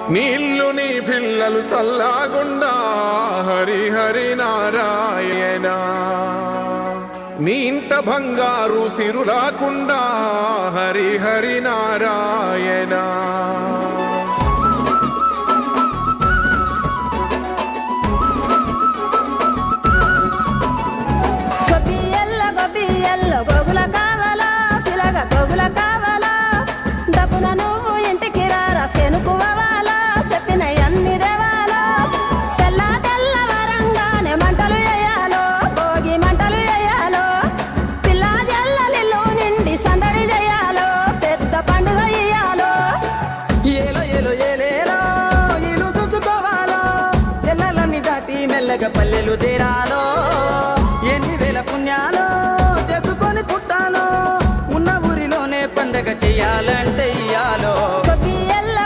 నీళ్ళు నీ పిల్లలు సల్లాగుండా హరి హరి నారాయణ. నీ ఇంట బంగారు సిరులాకుండా హరి హరి నారాయణ. గోగుల కావాలా పిలగ గోగుల కావాలా డబ్బున నువ్వు ఇంటికి రారా సెనుకువాలా చెప్పిన అన్ని దేవాలో తెల్ల తెల్ల వరంగానే మంటలు వేయాలో భోగి మంటలు వేయాలో పిల్ల జల్లలిల్లు నిండి సందడి చేయాలో పెద్ద పండుగ ఇయ్యాలో. ఏలో ఏలో ఏలేలో ఇల్లు చూసుకోవాలో ఎల్లలన్నీ దాటి మెల్లగా పల్లెలు తీరాలో ఎన్ని వేల పుణ్యాలో చేసుకొని పుట్టాలో ఉన్న ఊరిలోనే పండగ చెయ్యాలంటే ఇయ్యాలో. గొబ్బియల్లో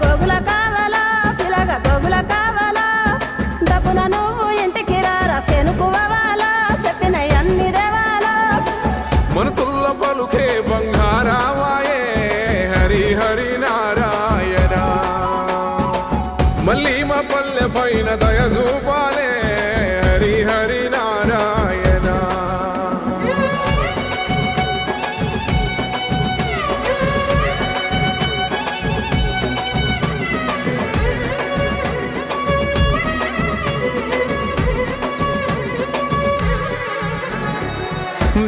గోగుల కావాలా పిలగ గోగుల కావాలా డబ్బున నువ్వు ఇంటికి రారా సెనుకువాలా చెప్పిన అన్ని దేవాలో. మనసుల్లో పలుకే బంగారావాయే హరి హరి నారాయణ. మళ్ళీ మా పల్లె పైన దయచూపాలే హరి హరి నారాయణ.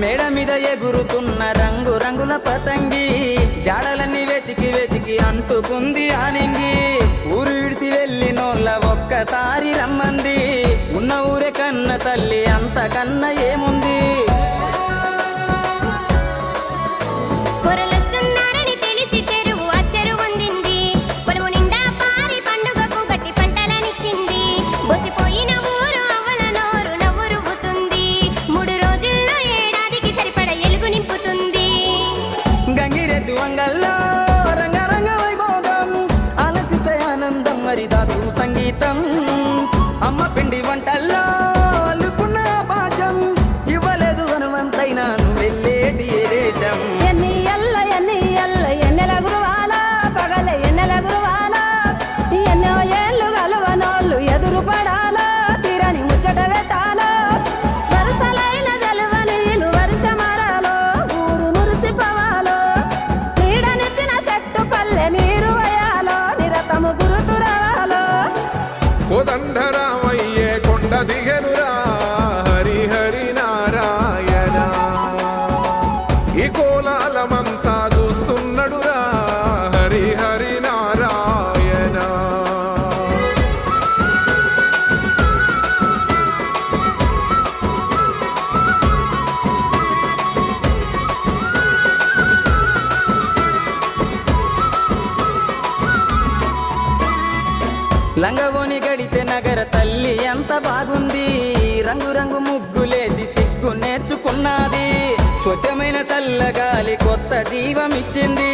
మేడ మీద ఎగురుతున్న రంగు రంగుల పతంగి జాడలన్నీ వెతికి వెతికి అంటుకుంది ఆనింగి. ఊరు విడిసి వెళ్ళినోళ్ళ ఒక్కసారి రమ్మంది ఉన్న ఊరే కన్న తల్లి అంతకన్నా ఏముంది. గంగిరెద్దు వంగల్లో రంగరంగ వైభోగం ఆలకిస్తే ఆనందం మరిదాసు సంగీతం. అమ్మ పిండి వంటల్లో అల్లుకున్న భాషం ఇవ్వలేదు హనుమంతైనా నువ్వు వెళ్ళేటి ఏ దేశం. ఎన్నెల గురువాలా పగల ఎన్నెల గురువాలా ఎన్నో ఏళ్ళు గలవనోళ్ళు ఎదురు పడాలా తీరని ముచ్చట పెట్టాలా వరుసలైన తెలవనీలు వరుస మరాలో ఊరు మురిసిపోవాలో నీడనిచ్చిన చెట్టు పల్లె నీరు వయాలో నిరతము గురుతురావాలో. కోదండరామయ్యే కొండ దిగెనురా హరి హరి నారాయణ. ఈ కోలాలమంతా చూస్తున్నడురా హరి హరి నారాయణ. లంగవోని గడితే నగర తల్లి ఎంత బాగుంది. రంగు రంగు ముగ్గులేసి సిగ్గు నేర్చుకున్నది. స్వచ్ఛమైన చల్లగాలి కొత్త జీవం ఇచ్చింది.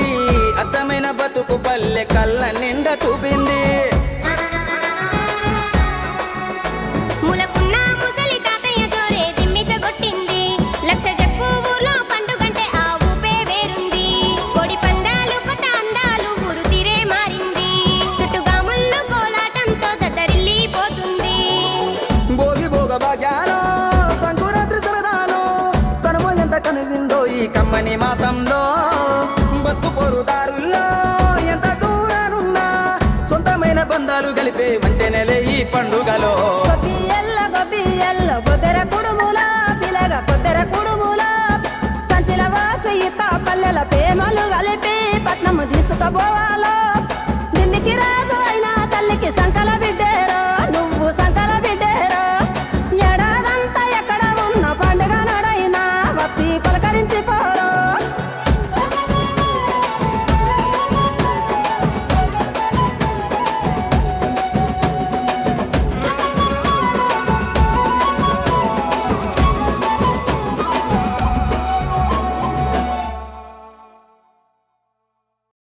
అచ్చమైన బతుకు పల్లె కళ్ళ నిండా చూపింది. భాగ్యాలో సంకురాత్రి సరదాలో తనుము ఎంత కనువిందో ఈ కమ్మని మాసంలో. బతుకు పొరుదారుల్లో ఎంత దూరానున్నా సొంతమైన బంధాలు కలిపే మంచి నెలే ఈ పండుగలో. గొబ్బియల్లో గొబ్బెర కుడుముల పిలగ కొద్దెర కుడుముల కంచిల వాసయిత పల్లెల ప్రేమలు కలిపి పట్నము తీసుకుపోవాలో ఢిల్లీకి రా